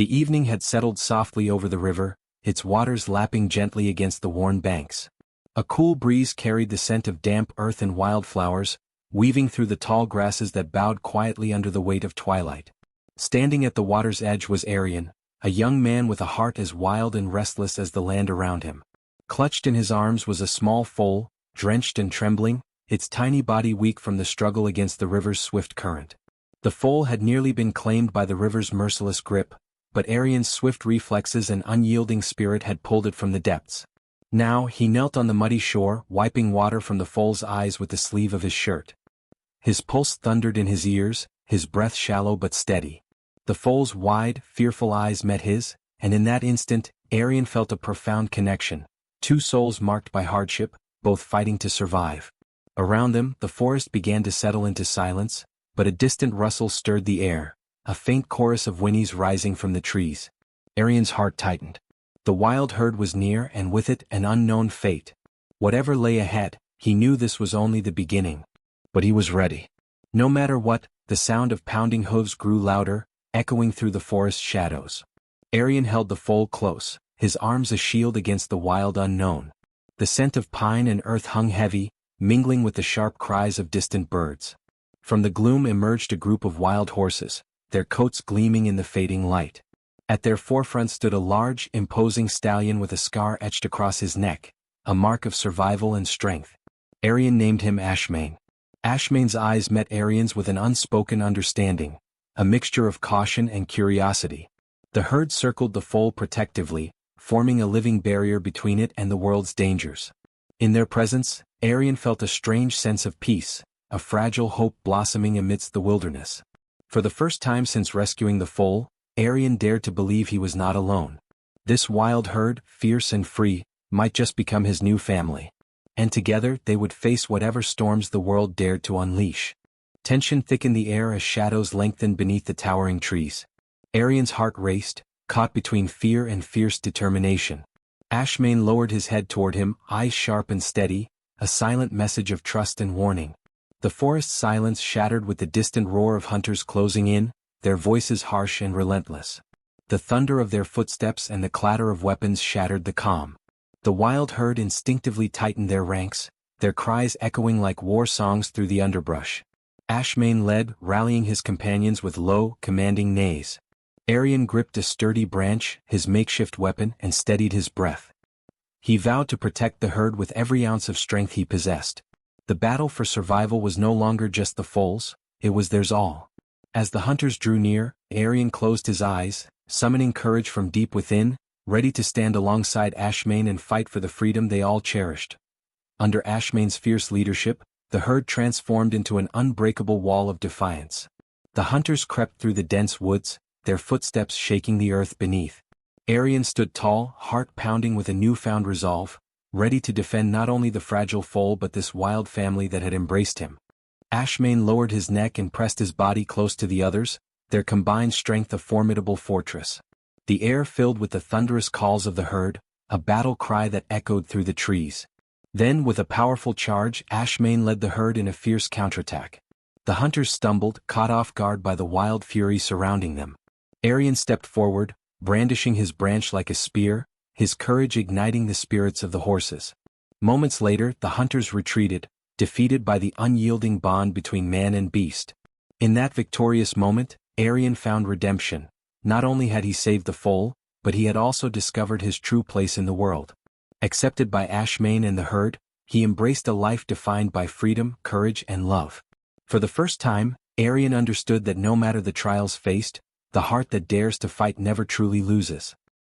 The evening had settled softly over the river, its waters lapping gently against the worn banks. A cool breeze carried the scent of damp earth and wildflowers, weaving through the tall grasses that bowed quietly under the weight of twilight. Standing at the water's edge was Arion, a young man with a heart as wild and restless as the land around him. Clutched in his arms was a small foal, drenched and trembling, its tiny body weak from the struggle against the river's swift current. The foal had nearly been claimed by the river's merciless grip, but Arion's swift reflexes and unyielding spirit had pulled it from the depths. Now he knelt on the muddy shore, wiping water from the foal's eyes with the sleeve of his shirt. His pulse thundered in his ears, his breath shallow but steady. The foal's wide, fearful eyes met his, and in that instant, Arion felt a profound connection. Two souls marked by hardship, both fighting to survive. Around them, the forest began to settle into silence, but a distant rustle stirred the air, a faint chorus of whinnies rising from the trees. Arion's heart tightened. The wild herd was near, and with it an unknown fate. Whatever lay ahead, he knew this was only the beginning. But he was ready. No matter what, the sound of pounding hooves grew louder, echoing through the forest shadows. Arion held the foal close, his arms a shield against the wild unknown. The scent of pine and earth hung heavy, mingling with the sharp cries of distant birds. From the gloom emerged a group of wild horses, their coats gleaming in the fading light. At their forefront stood a large, imposing stallion with a scar etched across his neck, a mark of survival and strength. Arion named him Ashmane. Ashmane's eyes met Arion's with an unspoken understanding, a mixture of caution and curiosity. The herd circled the foal protectively, forming a living barrier between it and the world's dangers. In their presence, Arion felt a strange sense of peace, a fragile hope blossoming amidst the wilderness. For the first time since rescuing the foal, Arion dared to believe he was not alone. This wild herd, fierce and free, might just become his new family. And together they would face whatever storms the world dared to unleash. Tension thickened the air as shadows lengthened beneath the towering trees. Arion's heart raced, caught between fear and fierce determination. Ashmane lowered his head toward him, eyes sharp and steady, a silent message of trust and warning. The forest's silence shattered with the distant roar of hunters closing in, their voices harsh and relentless. The thunder of their footsteps and the clatter of weapons shattered the calm. The wild herd instinctively tightened their ranks, their cries echoing like war songs through the underbrush. Ashmane led, rallying his companions with low, commanding neighs. Arion gripped a sturdy branch, his makeshift weapon, and steadied his breath. He vowed to protect the herd with every ounce of strength he possessed. The battle for survival was no longer just the foals, it was theirs all. As the hunters drew near, Arion closed his eyes, summoning courage from deep within, ready to stand alongside Ashmane and fight for the freedom they all cherished. Under Ashmane's fierce leadership, the herd transformed into an unbreakable wall of defiance. The hunters crept through the dense woods, their footsteps shaking the earth beneath. Arion stood tall, heart pounding with a newfound resolve, ready to defend not only the fragile foal but this wild family that had embraced him. Ashmane lowered his neck and pressed his body close to the others, their combined strength a formidable fortress. The air filled with the thunderous calls of the herd, a battle cry that echoed through the trees. Then, with a powerful charge, Ashmane led the herd in a fierce counterattack. The hunters stumbled, caught off guard by the wild fury surrounding them. Arion stepped forward, brandishing his branch like a spear, his courage igniting the spirits of the horses. Moments later, the hunters retreated, defeated by the unyielding bond between man and beast. In that victorious moment, Arion found redemption. Not only had he saved the foal, but he had also discovered his true place in the world. Accepted by Ashmane and the herd, he embraced a life defined by freedom, courage, and love. For the first time, Arion understood that no matter the trials faced, the heart that dares to fight never truly loses.